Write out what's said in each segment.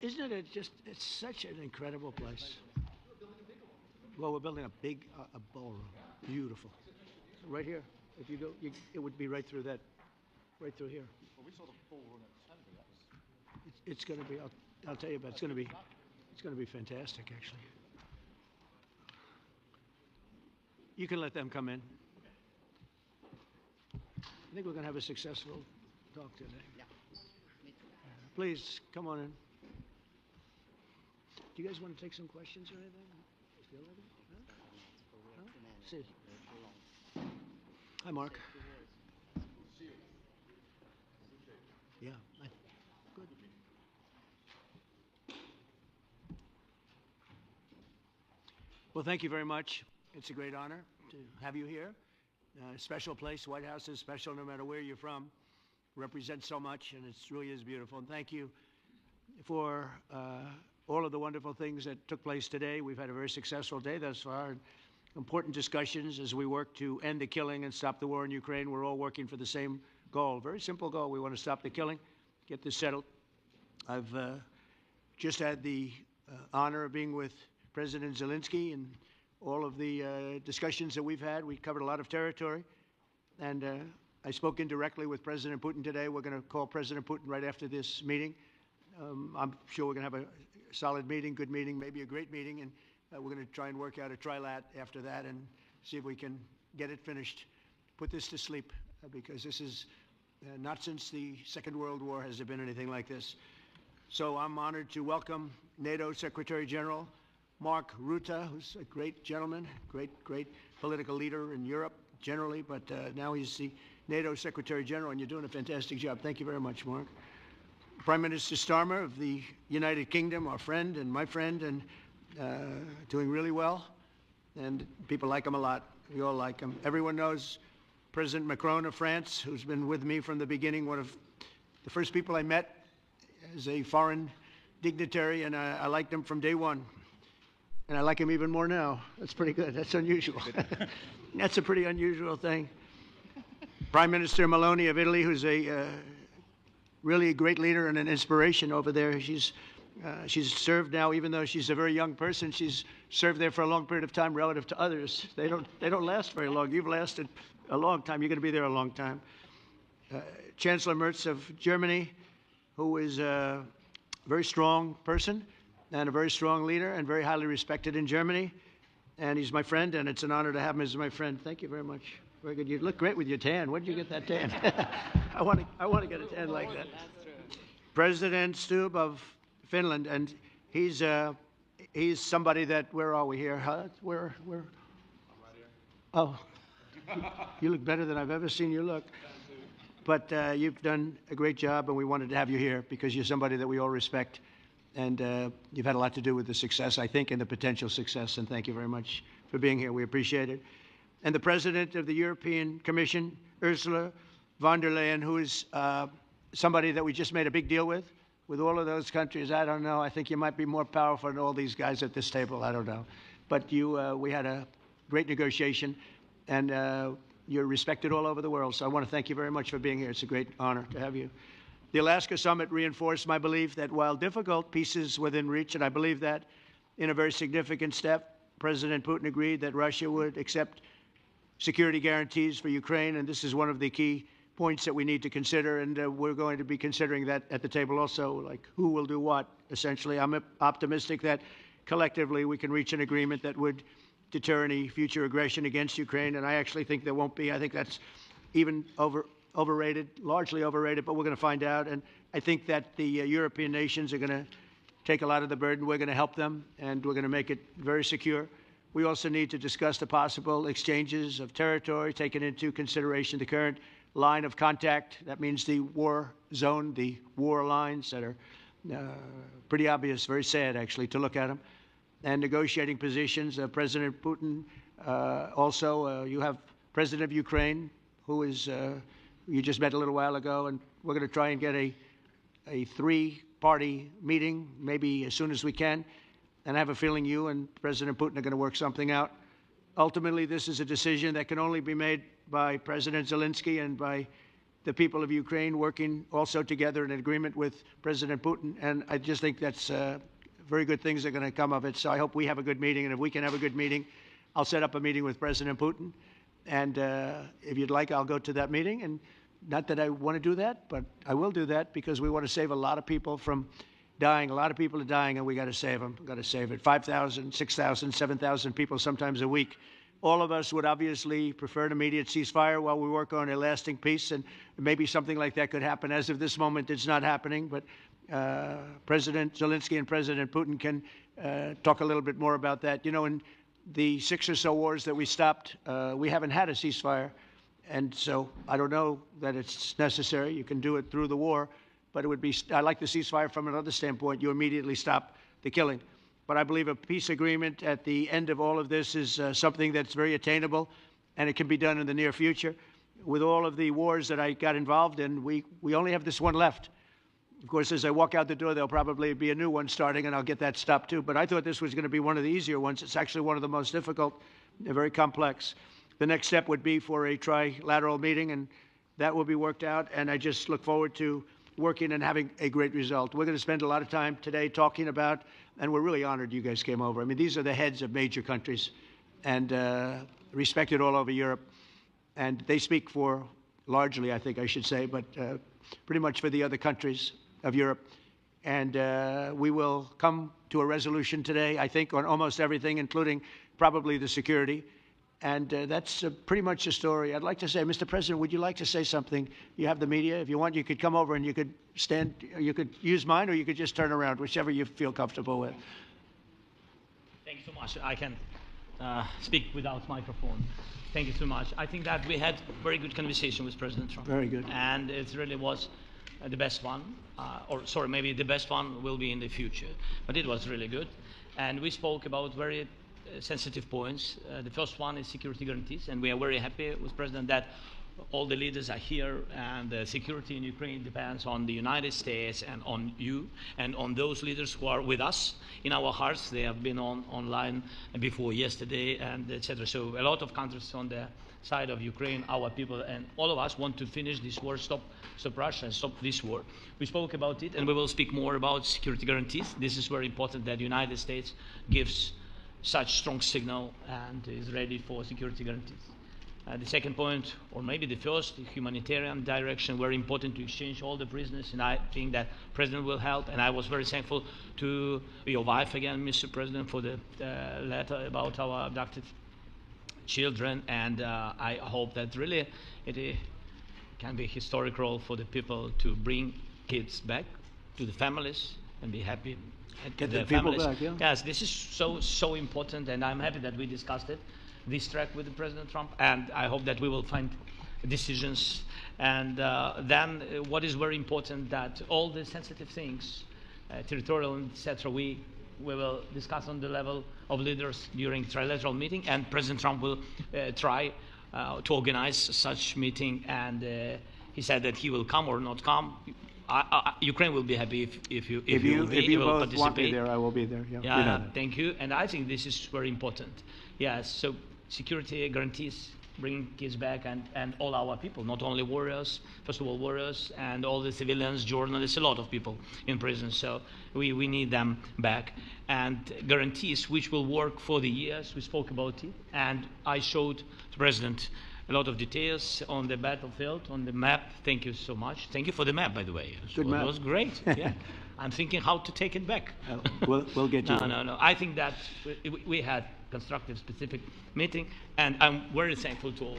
Isn't it just, it's such an incredible place. Well, we're building a big a ballroom. Beautiful. Right here. If you go, it would be right through that, right through here. Well, we saw the ballroom at Kennedy. That was It's going to be, I'll tell you about, it's going to be fantastic, actually. You can let them come in. I think we're going to have a successful talk today. Yeah. Please, come on in. Do you guys want to take some questions or anything? Feel like it? Huh? See. Hi, Mark. Yeah. Good. Well, thank you very much. It's a great honor to have you here. Special place. White House is special no matter where you're from. Represents so much, and it really is beautiful. And thank you for all of the wonderful things that took place today. We've had a very successful day thus far. Important discussions as we work to end the killing and stop the war in Ukraine. We're all working for the same goal, very simple goal. We want to stop the killing, get this settled. I've just had the honor of being with President Zelensky and all of the discussions that we've had. We covered a lot of territory, and I spoke indirectly with President Putin today. We're going to call President Putin right after this meeting. I'm sure we're going to have a solid meeting, good meeting, maybe a great meeting, and we're going to try and work out a trilat after that and see if we can get it finished, put this to sleep, because this is not since the Second World War has there been anything like this. So I'm honored to welcome NATO Secretary General Mark Rutte, who's a great gentleman, great political leader in Europe generally, but now he's the NATO Secretary General, and you're doing a fantastic job. Thank you very much, Mark. Prime Minister Starmer of the United Kingdom, our friend and my friend, and doing really well, and people like him a lot. We all like him. Everyone knows President Macron of France, who's been with me from the beginning, one of the first people I met as a foreign dignitary, and I liked him from day one. And I like him even more now. That's pretty good. That's unusual. That's a pretty unusual thing. Prime Minister Meloni of Italy, who's a really a great leader and an inspiration over there. She's served now, even though she's a very young person, she's served there for a long period of time relative to others. They don't last very long. You've lasted a long time. You're going to be there a long time. Chancellor Merz of Germany, who is a very strong person and a very strong leader and very highly respected in Germany. And he's my friend, and it's an honor to have him as my friend. Thank you very much. Very good. You look great with your tan. Where did you get that tan? I want to get a tan like that. President Stubb of Finland, and he's somebody that, where are we here? Huh? Where? I'm right here. Oh, you look better than I've ever seen you look. But you've done a great job, and we wanted to have you here because you're somebody that we all respect, and you've had a lot to do with the success, I think, and the potential success, and thank you very much for being here. We appreciate it. And the President of the European Commission, Ursula von der Leyen, who is somebody that we just made a big deal with all of those countries. I don't know. I think you might be more powerful than all these guys at this table. I don't know. But we had a great negotiation, and you're respected all over the world. So I want to thank you very much for being here. It's a great honor to have you. The Alaska Summit reinforced my belief that while difficult, peace is within reach, and I believe that in a very significant step, President Putin agreed that Russia would accept security guarantees for Ukraine, and this is one of the key points that we need to consider, and we're going to be considering that at the table also, like who will do what, essentially. I'm optimistic that collectively we can reach an agreement that would deter any future aggression against Ukraine, and I actually think there won't be. I think that's even overrated, largely overrated, but we're going to find out, and I think that the European nations are going to take a lot of the burden. We're going to help them, and we're going to make it very secure. We also need to discuss the possible exchanges of territory, taking into consideration the current line of contact. That means the war zone, the war lines that are pretty obvious, very sad, actually, to look at them. And negotiating positions. President Putin, also, you have President of Ukraine, who is, you just met a little while ago, and we're going to try and get a three-party meeting, maybe as soon as we can. And I have a feeling you and President Putin are going to work something out. Ultimately, this is a decision that can only be made by President Zelensky and by the people of Ukraine working also together in agreement with President Putin. And I just think that's very good things are going to come of it. So I hope we have a good meeting. And if we can have a good meeting, I'll set up a meeting with President Putin. And if you'd like, I'll go to that meeting. And not that I want to do that, but I will do that because we want to save a lot of people from dying. A lot of people are dying, and we got to save them. We've got to save it. 5,000, 6,000, 7,000 people sometimes a week. All of us would obviously prefer an immediate ceasefire while we work on a lasting peace, and maybe something like that could happen. As of this moment, it's not happening, but President Zelensky and President Putin can talk a little bit more about that. You know, in the 6 or so wars that we stopped, we haven't had a ceasefire, and so I don't know that it's necessary. You can do it through the war, but it would be, I like the ceasefire from another standpoint. You immediately stop the killing. But I believe a peace agreement at the end of all of this is something that's very attainable, and it can be done in the near future. With all of the wars that I got involved in, we only have this one left. Of course, as I walk out the door, there'll probably be a new one starting, and I'll get that stopped too. But I thought this was going to be one of the easier ones. It's actually one of the most difficult. They're very complex. The next step would be for a trilateral meeting, and that will be worked out. And I just look forward to working and having a great result. We're going to spend a lot of time today talking about, and we're really honored you guys came over. I mean, these are the heads of major countries and respected all over Europe. And they speak for, largely, I think I should say, but pretty much for the other countries of Europe. And we will come to a resolution today, I think, on almost everything, including probably the security. And that's pretty much the story. I'd like to say, Mr. President, would you like to say something? You have the media. If you want, you could come over and you could stand, you could use mine, or you could just turn around, whichever you feel comfortable with. Thank you so much. I can speak without microphone. Thank you so much. I think that we had very good conversation with President Trump. Very good. And it really was the best one. Maybe the best one will be in the future. But it was really good. And we spoke about very sensitive points. The first one is security guarantees, and we are very happy with President that all the leaders are here, and the security in Ukraine depends on the United States and on you and on those leaders who are with us in our hearts. They have been online before yesterday, and etc. So a lot of countries on the side of Ukraine, our people, and all of us want to finish this war, stop Russia and stop this war. We spoke about it, and we will speak more about security guarantees. This is very important that the United States gives such strong signal and is ready for security guarantees. The second point, or maybe the first, the humanitarian direction, very important to exchange all the prisoners, and I think that President will help. And I was very thankful to your wife again, Mr. President, for the letter about our abducted children, and I hope that really it can be a historic role for the people to bring kids back to the families and be happy. Get the people back, yeah. Yes, this is so important, and I'm happy that we discussed it, this track with President Trump, and I hope that we will find decisions. And then what is very important, that all the sensitive things, territorial, etc., we will discuss on the level of leaders during trilateral meeting, and President Trump will try to organize such meeting, and he said that he will come or not come. Ukraine will be happy if you both participate. Want me there, I will be there. Yeah, you know thank you. And I think this is very important. Yes, so security guarantees, bringing kids back, and all our people, not only warriors, first of all warriors, and all the civilians, journalists, a lot of people in prison. So we need them back. And guarantees which will work for the years. We spoke about it, and I showed the President a lot of details on the battlefield, on the map. Thank you so much. Thank you for the map, by the way. Good map. It was great. Yeah. I'm thinking how to take it back. We'll get you. No. I think that we had constructive, specific meeting, and I'm very thankful to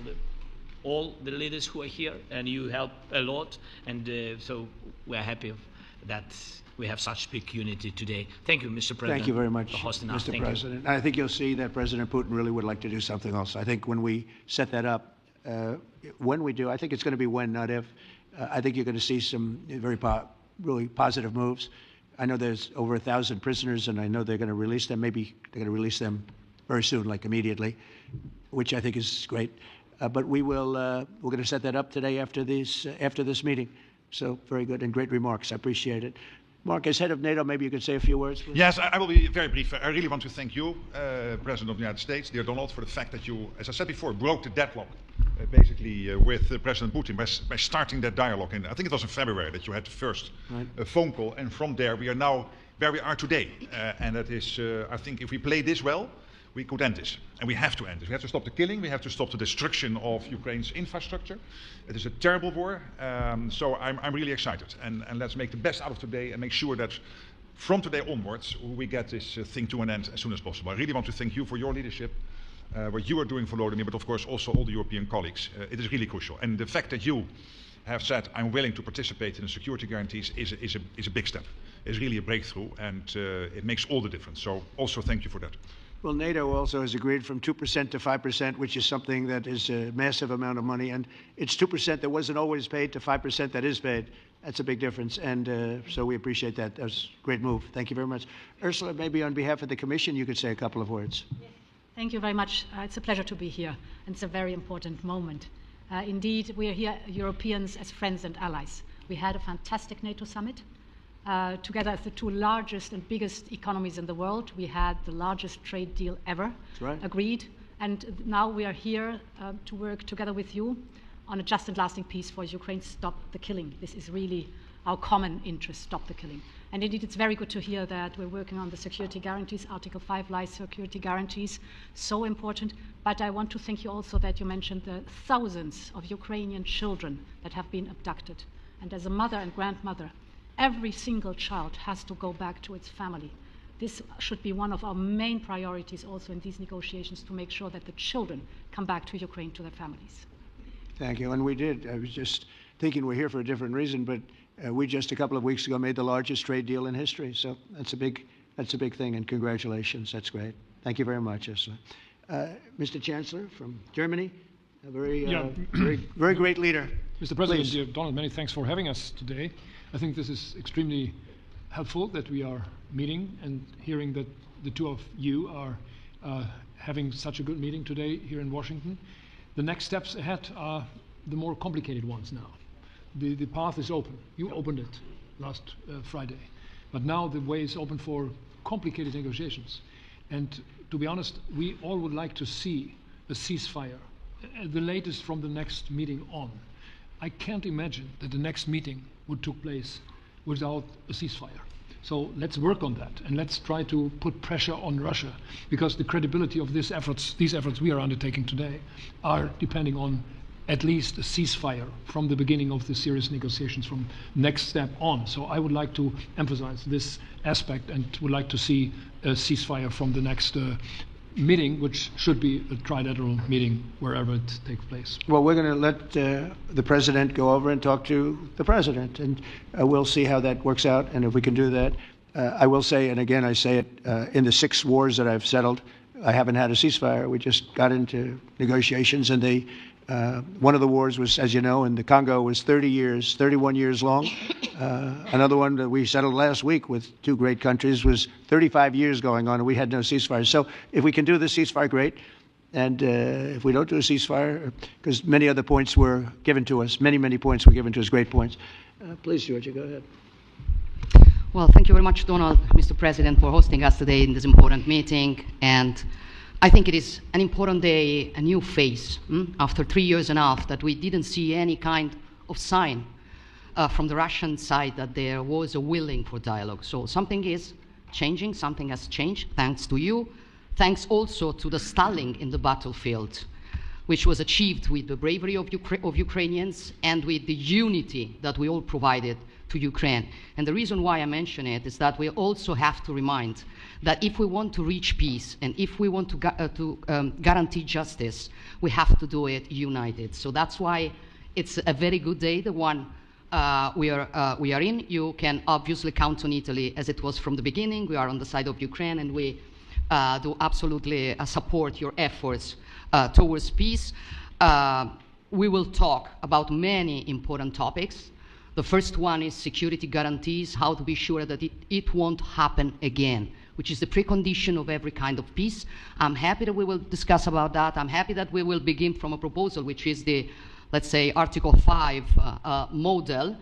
all the leaders who are here, and you help a lot, and so we're happy that we have such big unity today. Thank you, Mr. President. Thank you very much, for hosting us. Mr. President. I think you'll see that President Putin really would like to do something else. I think when we set that up, when we do, I think it's going to be when, not if. I think you're going to see some really positive moves. I know there's over 1,000 prisoners, and I know they're going to release them. Maybe they're going to release them very soon, like immediately, which I think is great. But we're going to set that up today after this meeting. So very good and great remarks. I appreciate it. Mark, as head of NATO, maybe you could say a few words, please. Yes, I will be very brief. I really want to thank you, President of the United States, dear Donald, for the fact that you, as I said before, broke the deadlock basically with President Putin by starting that dialogue. And I think it was in February that you had the first phone call, and from there we are now where we are today. And that is, I think, if we play this well, we could end this. And we have to end this. We have to stop the killing. We have to stop the destruction of Ukraine's infrastructure. It is a terrible war. So I'm really excited. And let's make the best out of today and make sure that from today onwards we get this thing to an end as soon as possible. I really want to thank you for your leadership, what you are doing for Volodymyr, but of course also all the European colleagues. It is really crucial. And the fact that you have said, I'm willing to participate in the security guarantees is a big step. It's really a breakthrough, and it makes all the difference. So also thank you for that. Well, NATO also has agreed from 2% to 5%, which is something that is a massive amount of money. And it's 2% that wasn't always paid to 5% that is paid. That's a big difference. And so we appreciate that. That was a great move. Thank you very much. Ursula, maybe on behalf of the Commission, you could say a couple of words. Yes. Thank you very much. It's a pleasure to be here. And it's a very important moment. Indeed, we are here, Europeans, as friends and allies. We had a fantastic NATO summit. Together as the two largest and biggest economies in the world. We had the largest trade deal ever agreed. And now we are here to work together with you on a just and lasting peace for Ukraine. Stop the killing. This is really our common interest, stop the killing. And indeed, it's very good to hear that we're working on the security guarantees, Article 5 life security guarantees, so important. But I want to thank you also that you mentioned the thousands of Ukrainian children that have been abducted. And as a mother and grandmother, every single child has to go back to its family. This should be one of our main priorities also in these negotiations, to make sure that the children come back to Ukraine, to their families. Thank you. And we did. I was just thinking we're here for a different reason, but we just a couple of weeks ago made the largest trade deal in history. So that's a big thing, and congratulations. That's great. Thank you very much, Ursula. Mr. Chancellor from Germany, a very great leader. Mr. President, Please. dear Donald, many thanks for having us today. I think this is extremely helpful that we are meeting and hearing that the two of you are having such a good meeting today here in Washington. The next steps ahead are the more complicated ones now. The path is open. You opened it last Friday. But now the way is open for complicated negotiations. And to be honest, we all would like to see a ceasefire, the latest from the next meeting on. I can't imagine that the next meeting would take place without a ceasefire. So let's work on that, and let's try to put pressure on Russia, because the credibility of these efforts we are undertaking today are depending on at least a ceasefire from the beginning of the serious negotiations from next step on. So I would like to emphasize this aspect and would like to see a ceasefire from the next meeting, which should be a trilateral meeting wherever it takes place. Well, we're going to let the president go over and talk to the president, and we'll see how that works out. And if we can do that, I will say, and again I say it, in the 6 wars that I've settled, I haven't had a ceasefire. We just got into negotiations, and one of the wars was, as you know, in the Congo was 31 years long. Another one that we settled last week with 2 great countries was 35 years going on, and we had no ceasefire. So if we can do the ceasefire, great. And if we don't do a ceasefire, because many other points were given to us, many points were given to us, great points. Please, Georgia, go ahead. Well, thank you very much, Donald, Mr. President, for hosting us today in this important meeting. And I think it is an important day, a new phase, after 3 years and a half that we didn't see any kind of sign from the Russian side that there was a willing for dialogue. So something is changing, something has changed, thanks to you. Thanks also to the stalling in the battlefield, which was achieved with the bravery of Ukrainians and with the unity that we all provided to Ukraine. And the reason why I mention it is that we also have to remind that if we want to reach peace and if we want to guarantee justice, we have to do it united. So that's why it's a very good day, the one we are in. You can obviously count on Italy as it was from the beginning. We are on the side of Ukraine, and we do absolutely support your efforts towards peace. We will talk about many important topics. The first one is security guarantees, how to be sure that it won't happen again, which is the precondition of every kind of peace. I'm happy that we will discuss about that. I'm happy that we will begin from a proposal, which is the, let's say, Article 5 model,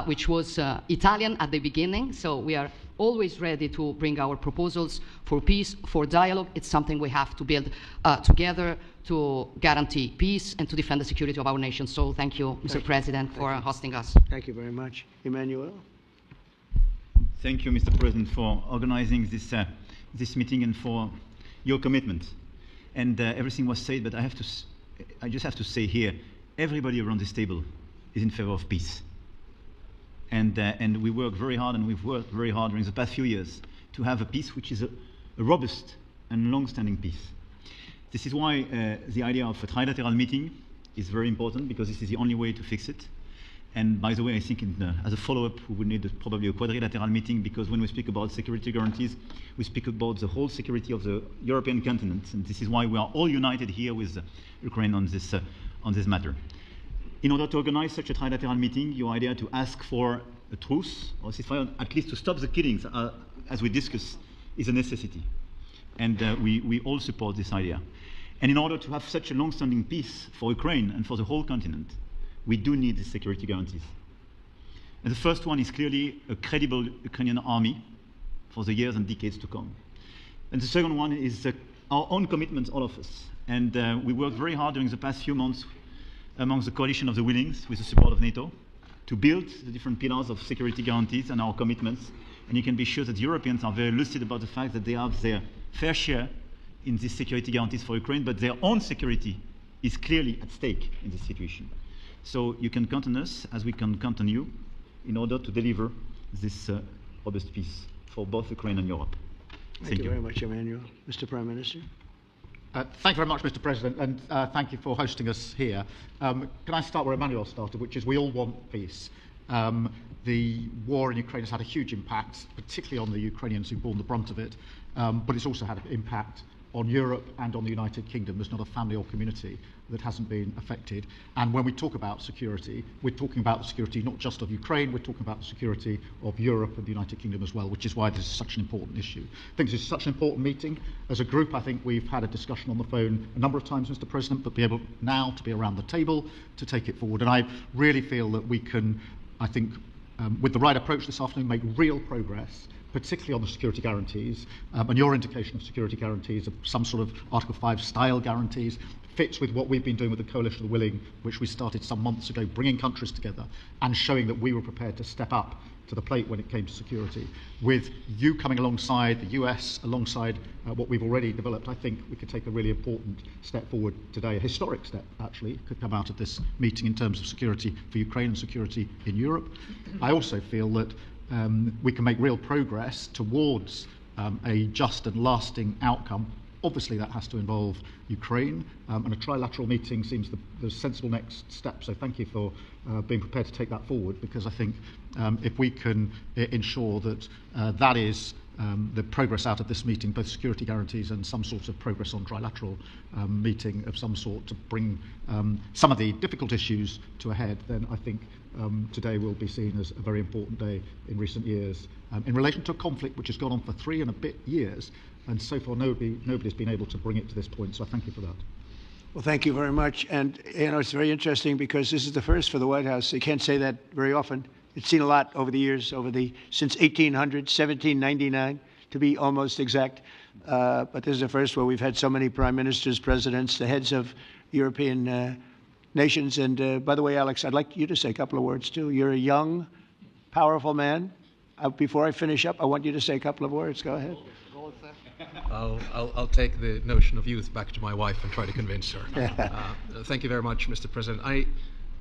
which was Italian at the beginning. So we are always ready to bring our proposals for peace, for dialogue. It's something we have to build together to guarantee peace and to defend the security of our nation. So thank you, Mr. President, for hosting us. Thank you very much. Emmanuel? Thank you, Mr. President, for organizing this meeting and for your commitment. And everything was said, but I just have to say here, everybody around this table is in favor of peace. And we work very hard, and we've worked very hard during the past few years to have a peace which is a robust and long-standing peace. This is why the idea of a trilateral meeting is very important, because this is the only way to fix it. And by the way, I think as a follow-up, we would need probably a quadrilateral meeting, because when we speak about security guarantees, we speak about the whole security of the European continent. And this is why we are all united here with Ukraine on this matter. In order to organize such a trilateral meeting, your idea to ask for a truce or ceasefire, at least to stop the killings, as we discussed, is a necessity. And we all support this idea. And in order to have such a long-standing peace for Ukraine and for the whole continent, we do need the security guarantees. And the first one is clearly a credible Ukrainian army for the years and decades to come. And the second one is our own commitment, all of us. And we worked very hard during the past few months amongst the coalition of the willings, with the support of NATO, to build the different pillars of security guarantees and our commitments. And you can be sure that the Europeans are very lucid about the fact that they have their fair share in these security guarantees for Ukraine, but their own security is clearly at stake in this situation. So you can count on us, as we can count on you, in order to deliver this robust peace for both Ukraine and Europe. Thank you very much, Emmanuel. Mr. Prime Minister? Thank you very much, Mr. President, and thank you for hosting us here. Can I start where Emmanuel started, which is we all want peace. The war in Ukraine has had a huge impact, particularly on the Ukrainians who've borne the brunt of it, but it's also had an impact on Europe and on the United Kingdom. There's not a family or community that hasn't been affected. And when we talk about security, we're talking about the security not just of Ukraine, we're talking about the security of Europe and the United Kingdom as well, which is why this is such an important issue. I think this is such an important meeting. As a group, I think we've had a discussion on the phone a number of times, Mr. President, but be able now to be around the table to take it forward. And I really feel that we can, I think, with the right approach this afternoon, make real progress, particularly on the security guarantees, and your indication of security guarantees, of some sort of Article 5 style guarantees, fits with what we've been doing with the Coalition of the Willing, which we started some months ago, bringing countries together and showing that we were prepared to step up to the plate when it came to security. With you coming alongside, the US alongside what we've already developed, I think we could take a really important step forward today, a historic step actually, could come out of this meeting in terms of security for Ukraine and security in Europe. I also feel that we can make real progress towards a just and lasting outcome. Obviously, that has to involve Ukraine, and a trilateral meeting seems the sensible next step. So thank you for being prepared to take that forward, because I think if we can ensure that that is the progress out of this meeting, both security guarantees and some sort of progress on trilateral meeting of some sort to bring some of the difficult issues to a head, then I think today will be seen as a very important day in recent years in relation to a conflict which has gone on for 3 and a bit years, and so far nobody's been able to bring it to this point, so I thank you for that. Well, thank you very much. And, you know, it's very interesting because this is the first for the White House. You can't say that very often. It's seen a lot over the years, since 1800, 1799, to be almost exact. But this is the first where we've had so many prime ministers, presidents, the heads of European nations. And by the way, Alex, I'd like you to say a couple of words, too. You're a young, powerful man. Before I finish up, I want you to say a couple of words. Go ahead. I'll take the notion of youth back to my wife and try to convince her. Thank you very much, Mr. President. I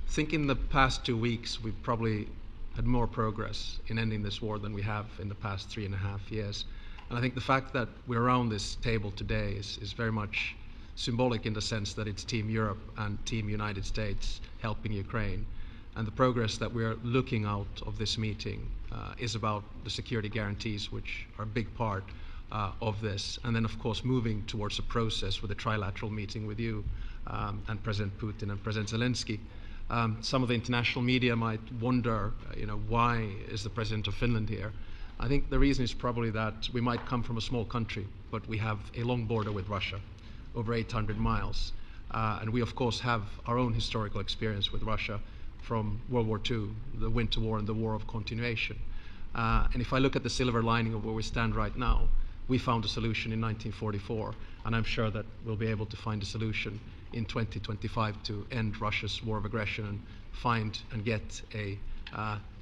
think in the past 2 weeks, we've probably had more progress in ending this war than we have in the past 3.5 years. And I think the fact that we're around this table today is very much symbolic in the sense that it's Team Europe and Team United States helping Ukraine. And the progress that we're looking out of this meeting is about the security guarantees, which are a big part of this. And then, of course, moving towards a process with a trilateral meeting with you and President Putin and President Zelensky. Some of the international media might wonder, why is the President of Finland here? I think the reason is probably that we might come from a small country, but we have a long border with Russia, over 800 miles. And we, of course, have our own historical experience with Russia from World War II, the Winter War and the War of Continuation. And if I look at the silver lining of where we stand right now, we found a solution in 1944, and I'm sure that we'll be able to find a solution in 2025 to end Russia's war of aggression and find and get a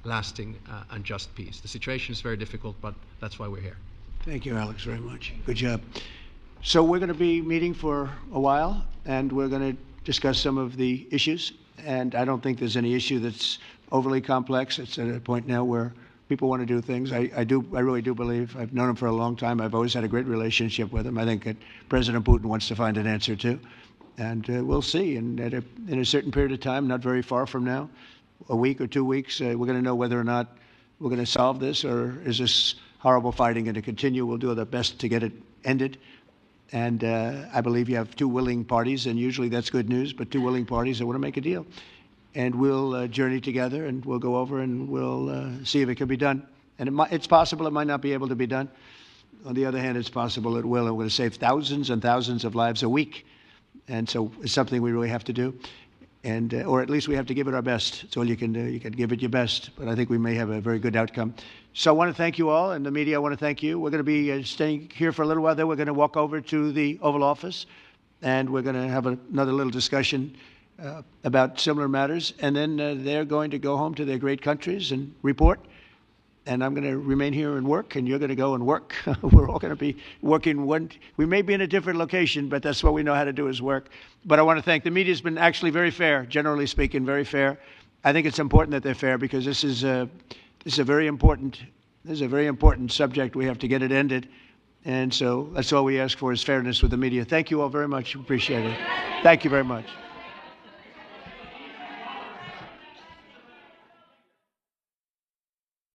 lasting and just peace. The situation is very difficult, but that's why we're here. Thank you, Alex, very much. Good job. So we're going to be meeting for a while, and we're going to discuss some of the issues. And I don't think there's any issue that's overly complex. It's at a point now where people want to do things. I really do believe. I've known him for a long time. I've always had a great relationship with him. I think that President Putin wants to find an answer too. And we'll see. And in a certain period of time, not very far from now, a week or 2 weeks, we're going to know whether or not we're going to solve this, or is this horrible fighting going to continue. We'll do our best to get it ended. And I believe you have two willing parties, and usually that's good news, but two willing parties that want to make a deal. And we'll journey together, and we'll go over and we'll see if it can be done. And it's possible it might not be able to be done. On the other hand, it's possible it will. And we're going to save thousands and thousands of lives a week. And so it's something we really have to do. And, or at least we have to give it our best. It's all you can do. You can give it your best. But I think we may have a very good outcome. So I want to thank you all, and the media, I want to thank you. We're going to be staying here for a little while. Then we're going to walk over to the Oval Office, and we're going to have another little discussion about similar matters. And then they're going to go home to their great countries and report. And I'm going to remain here and work, and you're going to go and work. We're all going to be working. We may be in a different location, but that's what we know how to do is work. But I want to thank the media. Has been actually very fair, generally speaking, very fair. I think it's important that they're fair because this is a very important subject. We have to get it ended, and so that's all we ask for is fairness with the media. Thank you all very much. Appreciate it. Thank you very much.